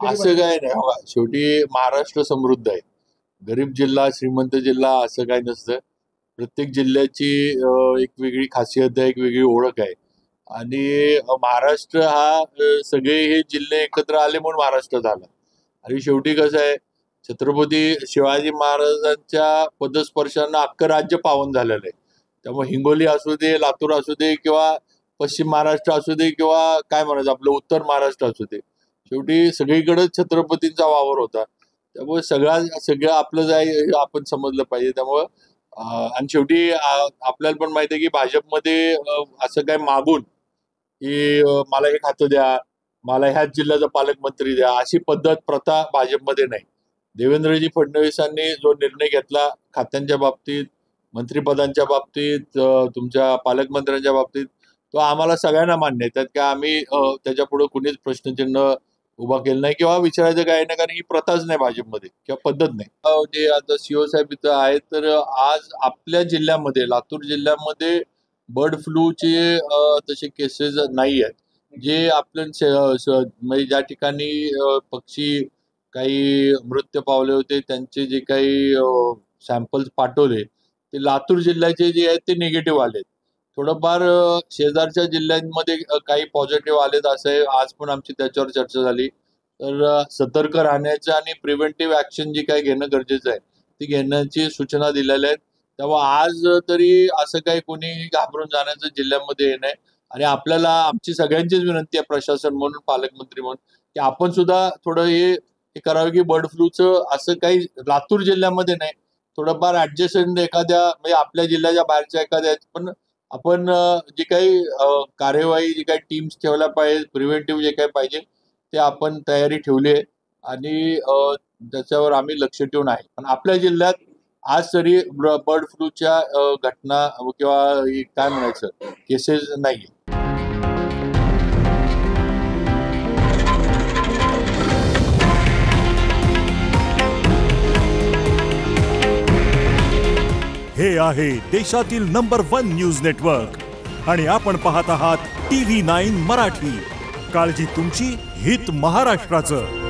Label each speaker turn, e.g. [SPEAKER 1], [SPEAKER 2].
[SPEAKER 1] असं काय नाही बघा, शेवटी महाराष्ट्र समृद्ध आहे. गरीब जिल्हा श्रीमंत जिल्हा असं काही नसतं. प्रत्येक जिल्ह्याची एक वेगळी खासियत आहे, एक वेगळी ओळख आहे. आणि महाराष्ट्र हा सगळे हे जिल्हे एकत्र आले म्हणून महाराष्ट्र झाला. आणि शेवटी कसं आहे, छत्रपती शिवाजी महाराजांच्या पदस्पर्शानं अख्खं राज्य पावन झालेलं आहे. त्यामुळे हिंगोली असू दे, लातूर असू दे, किंवा पश्चिम महाराष्ट्र असू दे, किंवा काय म्हणायचं आपलं उत्तर महाराष्ट्र असू दे, शेवटी सगळीकडे छत्रपतींचा वावर होता. त्यामुळे सगळं आपलं जाय हे आपण समजलं पाहिजे. त्यामुळं आणि शेवटी आपल्याला पण माहिती आहे की भाजपमध्ये असं काय मागून की मला हे खातं द्या, मला ह्याच जिल्ह्याचा पालकमंत्री द्या, अशी पद्धत प्रथा भाजपमध्ये नाही. देवेंद्रजी फडणवीसांनी जो निर्णय घेतला खात्यांच्या बाबतीत, मंत्रिपदांच्या बाबतीत, तुमच्या पालकमंत्र्यांच्या बाबतीत, तो आम्हाला सगळ्यांना मान्य आहे. त्यात काय आम्ही त्याच्या पुढे कुणीच प्रश्नचिन्ह उभा केलं नाही किंवा विचारायचं काही नाही, कारण ही प्रथाच नाही भाजपमध्ये किंवा पद्धत नाही. जे आता सीओ साहेब इथं आहेत, तर आज आपल्या जिल्ह्यामध्ये, लातूर जिल्ह्यामध्ये बर्ड फ्लूचे तसे केसेस नाही आहेत. जे आपल्या म्हणजे ज्या ठिकाणी पक्षी काही मृत्यू पावले होते, त्यांचे जे काही सॅम्पल्स पाठवले, ते लातूर जिल्ह्याचे जे आहेत ते निगेटिव्ह आलेत. थोडंफार शेजारच्या जिल्ह्यांमध्ये काही पॉझिटिव्ह आलेत, असं आहे. आज पण आमची त्याच्यावर चर्चा झाली. तर सतर्क राहण्याचं आणि प्रिव्हेंटिव्ह ऍक्शन जी काही घेणं गरजेचं आहे ती घेण्याची सूचना दिलेल्या आहेत. तेव्हा आज तरी असं काही कोणी घाबरून जाण्याचं जिल्ह्यामध्ये हे नाही. आणि आपल्याला आमची सगळ्यांचीच विनंती आहे, प्रशासन म्हणून, पालकमंत्री म्हणून, की आपण सुद्धा थोडं हे करावं की बर्ड फ्लूचं असं काही लातूर जिल्ह्यामध्ये नाही, थोडंफार ऍडजस्टमेंट एखाद्या म्हणजे आपल्या जिल्ह्याच्या बाहेरच्या एखाद्या, पण आपण जी काही कार्यवाही, जी काही टीम्स ठेवल्या पाहिजे, प्रिव्हेंटिव्ह जे काही पाहिजे ते आपण तयारी ठेवली आहे. आणि त्याच्यावर आम्ही लक्ष ठेवून आहे. पण आपल्या जिल्ह्यात आज तरी बर्ड फ्लूच्या घटना किंवा काय म्हणायचं केसेस नाही.
[SPEAKER 2] हे आहे देशातील नंबर 1 न्यूज नेटवर्क आणि आपण पाहत आहात TV9 मराठी. काळजी तुमची, हित महाराष्ट्राचं.